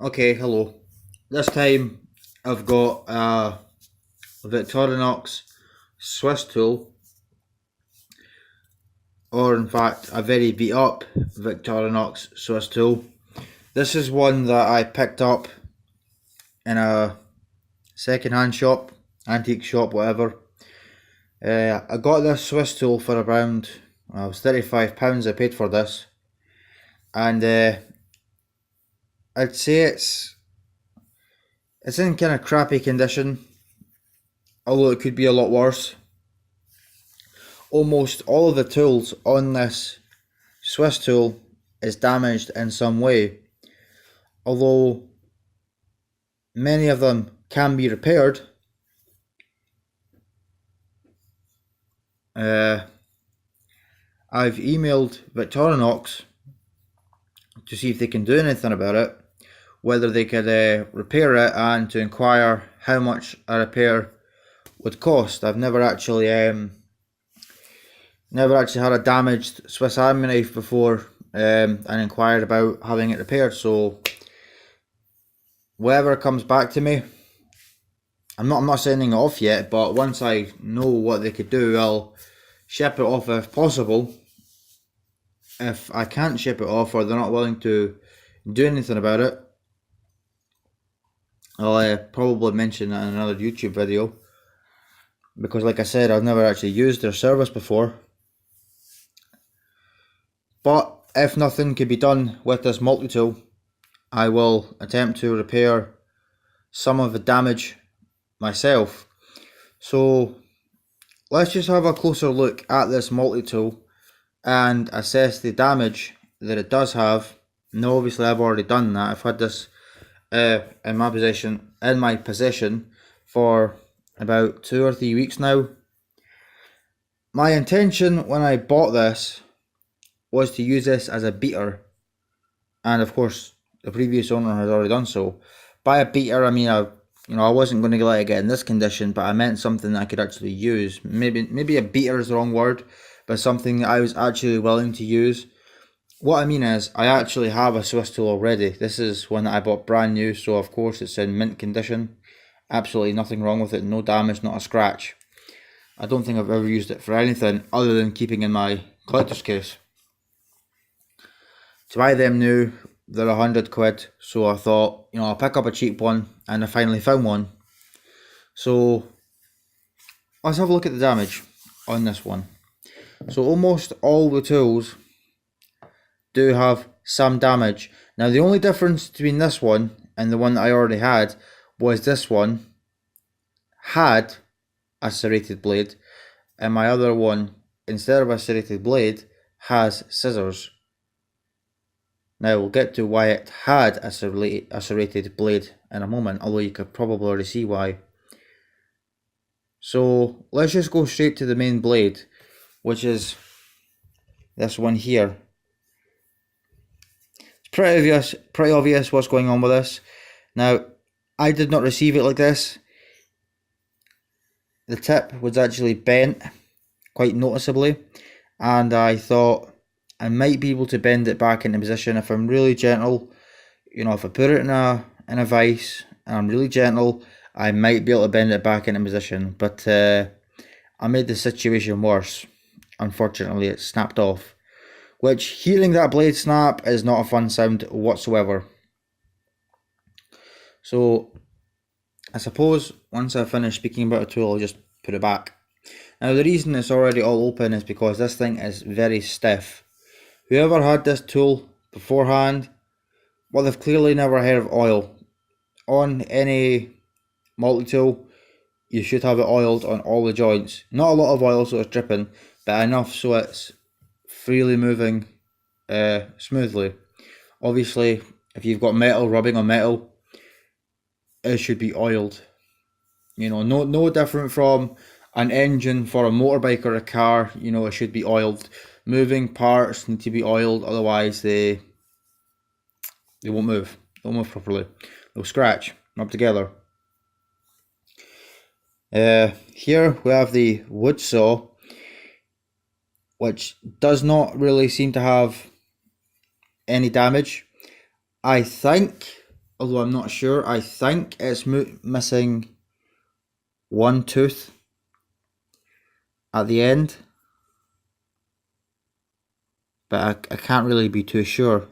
Okay, hello. This time I've got a Victorinox Swiss tool, or in fact a very beat up Victorinox Swiss tool. This is one that I picked up in a second hand shop, antique shop, whatever. I got this Swiss tool for around, well, it was £35 I paid for this, and I'd say it's in kind of crappy condition, although it could be a lot worse. Almost all of the tools on this Swiss tool is damaged in some way, although many of them can be repaired. I've emailed Victorinox to see if they can do anything about it, whether they could repair it, and to inquire how much a repair would cost. I've never actually had a damaged Swiss Army knife before, and inquired about having it repaired. So whatever comes back to me, I'm not sending it off yet, but once I know what they could do, I'll ship it off if possible. If I can't ship it off, or they're not willing to do anything about it, I'll probably mention it in another YouTube video, because like I said, I've never actually used their service before. But if nothing can be done with this multi-tool, I will attempt to repair some of the damage myself. So let's just have a closer look at this multi-tool and assess the damage that it does have. Now obviously I've already done that. I've had this in my possession for about 2 or 3 weeks now. My intention when I bought this was to use this as a beater, and of course the previous owner has already done so. By a beater I mean I wasn't going to let it get in this condition, but I meant something that I could actually use. Maybe a beater is the wrong word, but something that I was actually willing to use. What I mean is, I actually have a Swiss tool already. This is one that I bought brand new, so of course it's in mint condition. Absolutely nothing wrong with it, no damage, not a scratch. I don't think I've ever used it for anything other than keeping in my collector's case. To buy them new, they're £100, so I thought, I'll pick up a cheap one, and I finally found one. So let's have a look at the damage on this one. So almost all the tools do have some damage. Now the only difference between this one and the one that I already had was this one had a serrated blade, and my other one, instead of a serrated blade, has scissors. Now we'll get to why it had a serrated blade in a moment, although you could probably already see why. So let's just go straight to the main blade, which is this one here. It's pretty obvious what's going on with this. Now, I did not receive it like this. The tip was actually bent quite noticeably, and I thought I might be able to bend it back into position if I'm really gentle. If I put it in a vise and I'm really gentle, I might be able to bend it back into position. But I made the situation worse. Unfortunately, it snapped off, which, hearing that blade snap is not a fun sound whatsoever. So I suppose once I finish speaking about a tool, I'll just put it back. Now the reason it's already all open is because this thing is very stiff. Whoever had this tool beforehand, well, they've clearly never heard of oil. On any multi-tool, you should have it oiled on all the joints. Not a lot of oil so it's dripping, but enough so it's freely moving smoothly. Obviously, if you've got metal rubbing on metal, it should be oiled. No different from an engine for a motorbike or a car. It should be oiled. Moving parts need to be oiled, otherwise they won't move. They'll move properly. They'll scratch, rub together. Here we have the wood saw, which does not really seem to have any damage. I think although I'm not sure. I think it's missing one tooth at the end, but I can't really be too sure.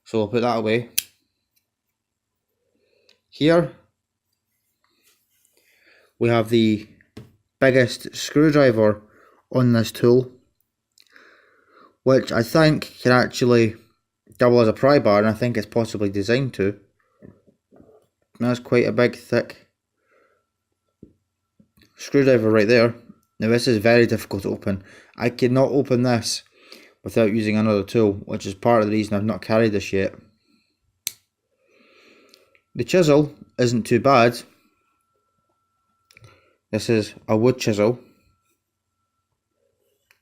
So I'll put that away. Here we have the biggest screwdriver on this tool, which I think can actually double as a pry bar, and I think it's possibly designed to. That's quite a big, thick screwdriver right there. Now this is very difficult to open. I cannot open this without using another tool, which is part of the reason I've not carried this yet. The chisel isn't too bad. This is a wood chisel.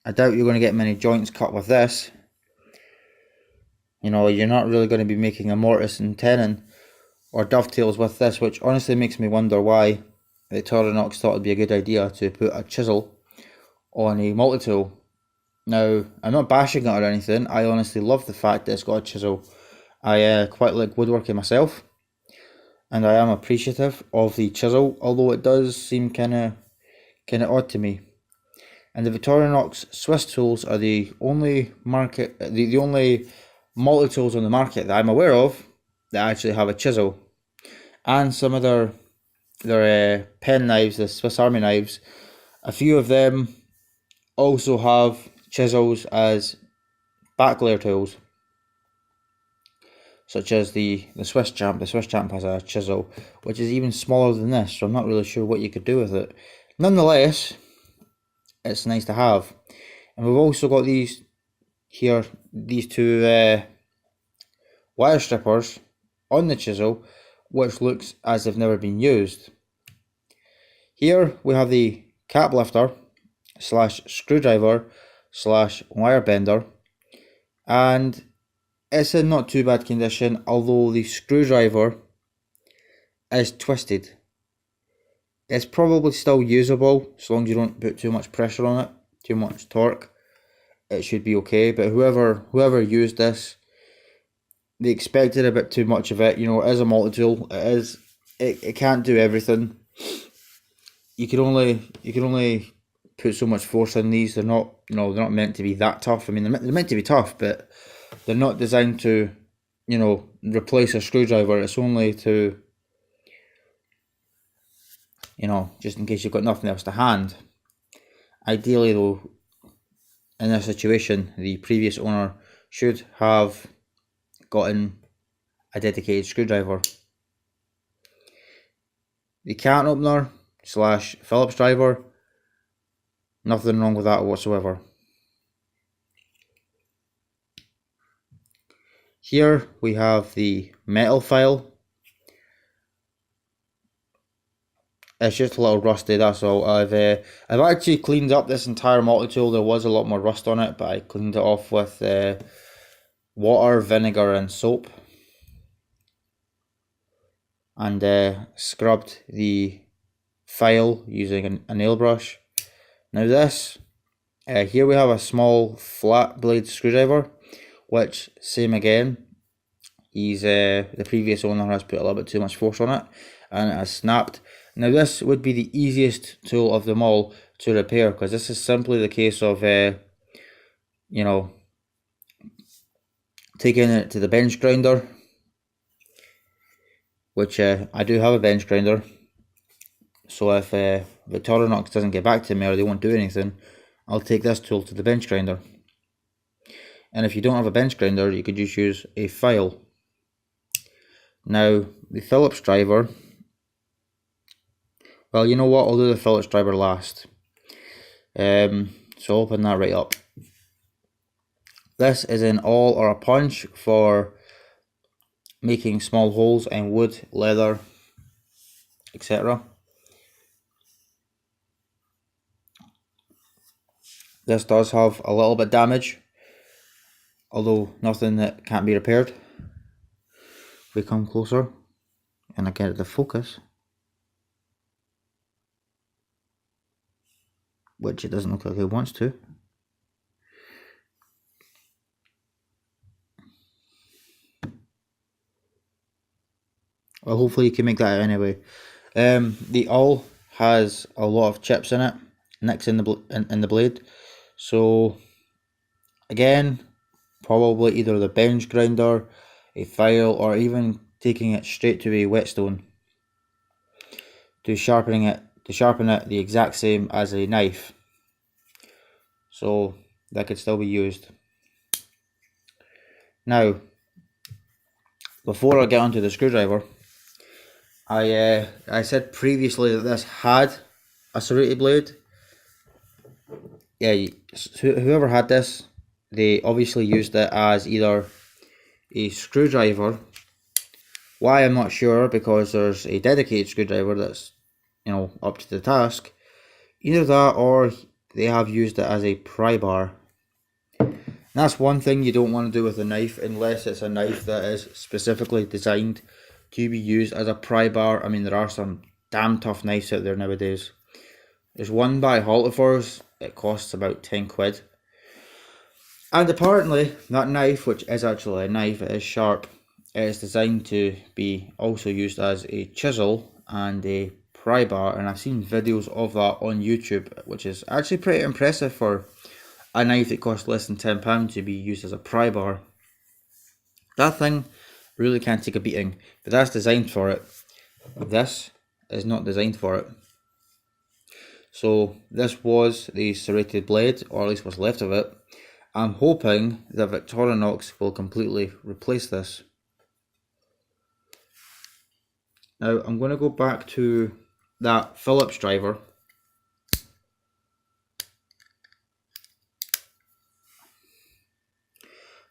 I doubt you're going to get many joints cut with this. You know, you're not really going to be making a mortise and tenon or dovetails with this, which honestly makes me wonder why Victorinox thought it'd be a good idea to put a chisel on a multi-tool. Now, I'm not bashing it or anything. I honestly love the fact that it's got a chisel. I quite like woodworking myself, and I am appreciative of the chisel, although it does seem kind of odd to me. And the Victorinox Swiss tools are the only the only multi-tools on the market that I'm aware of that actually have a chisel. And some of their pen knives, the Swiss Army knives, a few of them also have chisels as back layer tools, such as the Swiss Champ. The Swiss Champ has a chisel which is even smaller than this, so I'm not really sure what you could do with it. Nonetheless, it's nice to have. And we've also got these here, these two wire strippers on the chisel, which looks as if never been used. Here we have the cap lifter slash screwdriver slash wire bender, and it's in not too bad condition, although the screwdriver is twisted. It's probably still usable as long as you don't put too much pressure on it, too much torque. It should be okay, but whoever used this, they expected a bit too much of it. You know, it is a multi-tool. It can't do everything. You can only put so much force in these. They're not meant to be that tough. I mean, they're meant to be tough, but they're not designed to, replace a screwdriver. It's only to, just in case you've got nothing else to hand. Ideally though, in this situation, the previous owner should have gotten a dedicated screwdriver. The can opener slash Phillips driver, nothing wrong with that whatsoever. Here we have the metal file. It's just a little rusty, that's all. I've actually cleaned up this entire multi-tool. There was a lot more rust on it, but I cleaned it off with water, vinegar and soap, and scrubbed the file using a nail brush. Now this, here we have a small flat blade screwdriver, which, same again, the previous owner has put a little bit too much force on it and it has snapped. Now this would be the easiest tool of them all to repair, because this is simply the case of taking it to the bench grinder, which I do have a bench grinder, so if Victorinox doesn't get back to me or they won't do anything, I'll take this tool to the bench grinder. And if you don't have a bench grinder, you could just use a file. Now the Phillips driver, well, you know what, I'll do the Phillips driver last. So open that right up. This is an all or a punch for making small holes in wood, leather, etc. This does have a little bit damage, although nothing that can't be repaired. If we come closer and I get the focus, which it doesn't look like it wants to. Well, hopefully you can make that out anyway. The awl has a lot of chips in it, nicks in the blade. So again, probably either the bench grinder, a file, or even taking it straight to a whetstone to sharpen it the exact same as a knife. So that could still be used. Now, before I get onto the screwdriver, I said previously that this had a serrated blade. Yeah, whoever had this, they obviously used it as either a screwdriver. Why, I'm not sure, because there's a dedicated screwdriver that's, you know, up to the task. Either that, or they have used it as a pry bar. And that's one thing you don't want to do with a knife, unless it's a knife that is specifically designed to be used as a pry bar. I mean, there are some damn tough knives out there nowadays. There's one by Haltifors, it costs about 10 quid. And apparently, that knife, which is actually a knife, it is sharp, it is designed to be also used as a chisel and a pry bar. And I've seen videos of that on YouTube, which is actually pretty impressive for a knife that costs less than £10 to be used as a pry bar. That thing really can take a beating, but that's designed for it. This is not designed for it. So this was the serrated blade, or at least what's left of it. I'm hoping that Victorinox will completely replace this. Now I'm going to go back to that Phillips driver.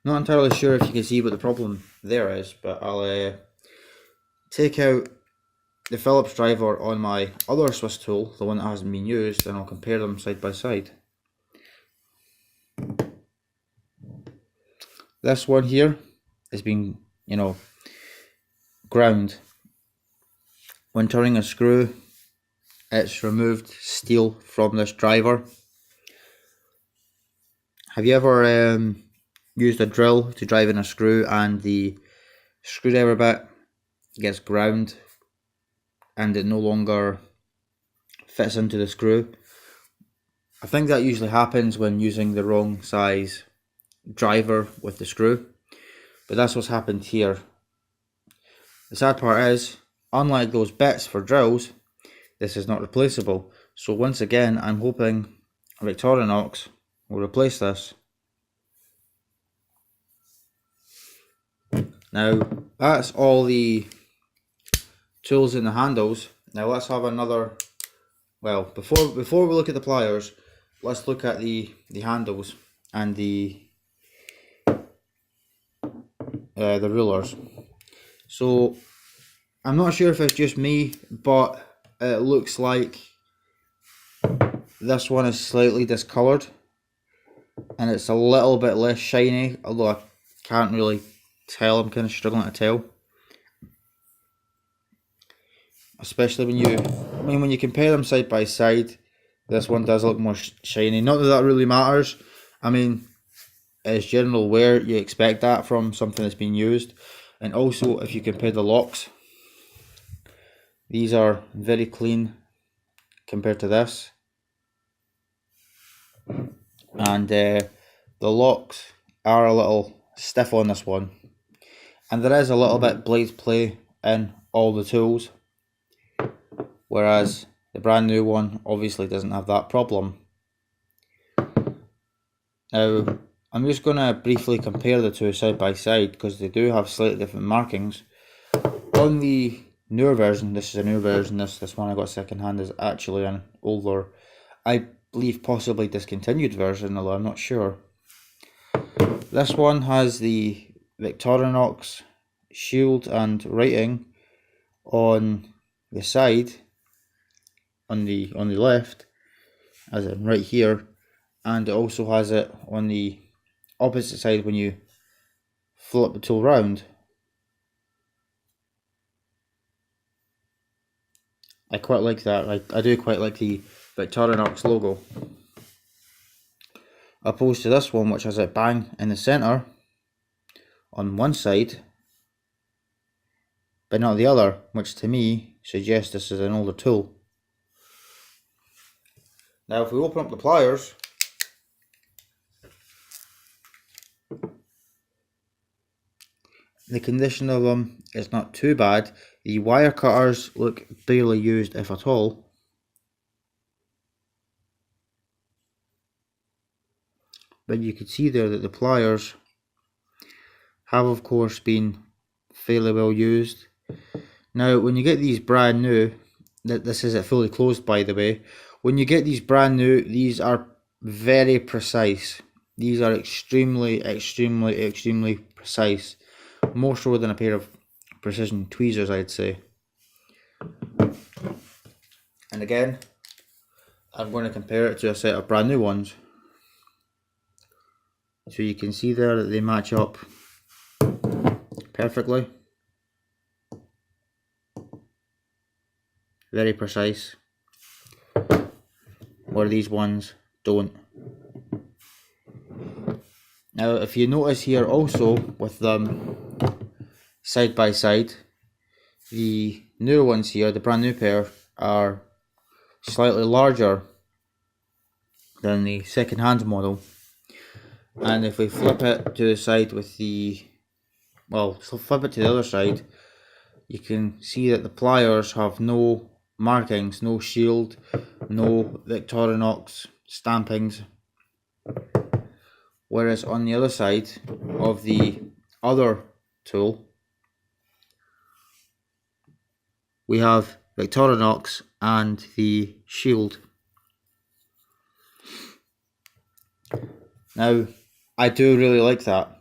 Not entirely sure if you can see what the problem there is, but I'll take out the Phillips driver on my other Swiss tool, the one that hasn't been used, and I'll compare them side by side. This one here has been, you know, ground. When turning a screw, it's removed steel from this driver. Have you ever used a drill to drive in a screw and the screwdriver bit gets ground and it no longer fits into the screw? I think that usually happens when using the wrong size driver with the screw, but that's what's happened here. The sad part is, unlike those bits for drills, this is not replaceable. So once again, I'm hoping Victorinox will replace this. Now that's all the tools in the handles. Now let's have another, well, before we look at the pliers, let's look at the handles and the rulers. So I'm not sure if it's just me, but it looks like this one is slightly discolored and it's a little bit less shiny, although I can't really tell. I'm kind of struggling to tell, especially when you compare them side by side. This one does look more shiny. Not that that really matters. I mean, as general wear, you expect that from something that's been used. And also, if you compare the locks, these are very clean compared to this. And the locks are a little stiff on this one. And there is a little bit blade play in all the tools, whereas the brand new one obviously doesn't have that problem. Now, I'm just going to briefly compare the two side by side because they do have slightly different markings. On the newer version, this is a new version, this one I got second hand is actually an older, I believe possibly discontinued version, although I'm not sure. This one has the Victorinox shield and writing on the side, on the left, as in right here, and it also has it on the opposite side when you flip the tool round. I quite like that. I do quite like the Victorinox logo, opposed to this one, which has it bang in the centre on one side, but not the other, which to me suggests this is an older tool. Now if we open up the pliers, the condition of them is not too bad. The wire cutters look barely used, if at all. But you can see there that the pliers have of course been fairly well used. Now when you get these brand new, this is it fully closed by the way, when you get these brand new, these are very precise. These are extremely precise. More so than a pair of precision tweezers, I'd say. And again, I'm going to compare it to a set of brand new ones. So you can see there that they match up perfectly. Very precise. Where these ones don't. Now if you notice here also with them side by side, the newer ones here, the brand new pair, are slightly larger than the second hand model. And if we flip it to the side with the, well, flip it to the other side, you can see that the pliers have no markings, no shield, no Victorinox stampings. Whereas on the other side of the other tool, we have Victorinox and the shield. Now, I do really like that.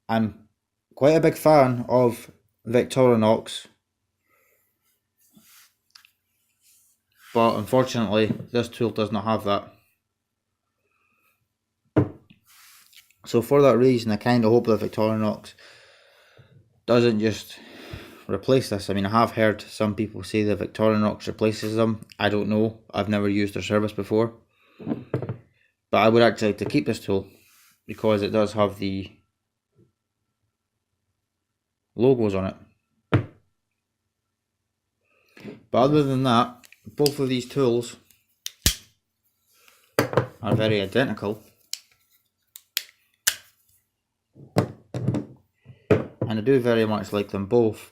I'm quite a big fan of Victorinox, but unfortunately this tool does not have that. So for that reason, I kind of hope that Victorinox doesn't just replace this. I mean, I have heard some people say that Victorinox replaces them. I don't know. I've never used their service before. But I would actually like to keep this tool because it does have the logos on it. But other than that, both of these tools are very identical. And I do very much like them both.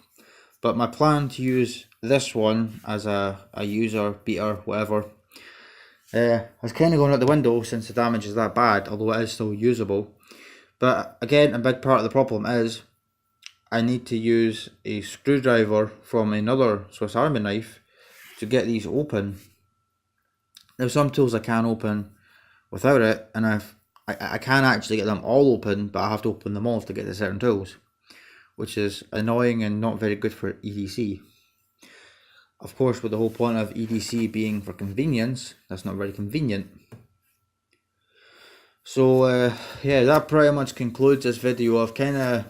But my plan to use this one as a user, beater, whatever, has kind of gone out the window since the damage is that bad, although it is still usable. But again, a big part of the problem is I need to use a screwdriver from another Swiss Army knife to get these open. Now some tools I can open without it, and I can actually get them all open, but I have to open them all to get to certain tools, which is annoying and not very good for EDC. Of course, with the whole point of EDC being for convenience, that's not very convenient. So yeah, that pretty much concludes this video. I've kind of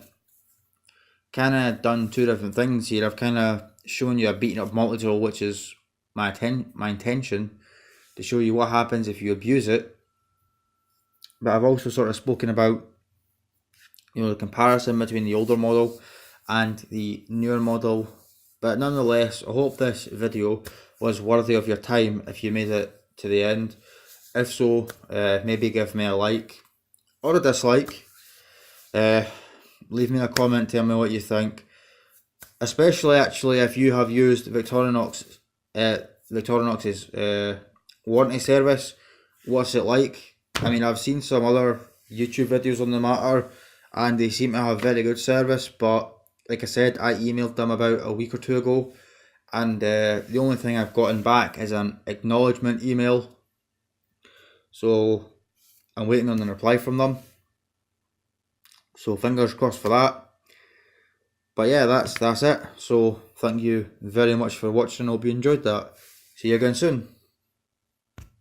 done two different things here. I've kind of shown you a beaten up multi-tool, which is my intention to show you what happens if you abuse it. But I've also sort of spoken about, you know, the comparison between the older model and the newer model. But nonetheless, I hope this video was worthy of your time if you made it to the end. If so, maybe give me a like or a dislike. Leave me a comment, tell me what you think. Especially actually if you have used Victorinox's warranty service. What's it like? I mean, I've seen some other YouTube videos on the matter and they seem to have very good service, but like I said, I emailed them about a week or two ago, and the only thing I've gotten back is an acknowledgement email. So I'm waiting on a reply from them. So fingers crossed for that. But yeah, that's it. So thank you very much for watching. Hope you enjoyed that. See you again soon.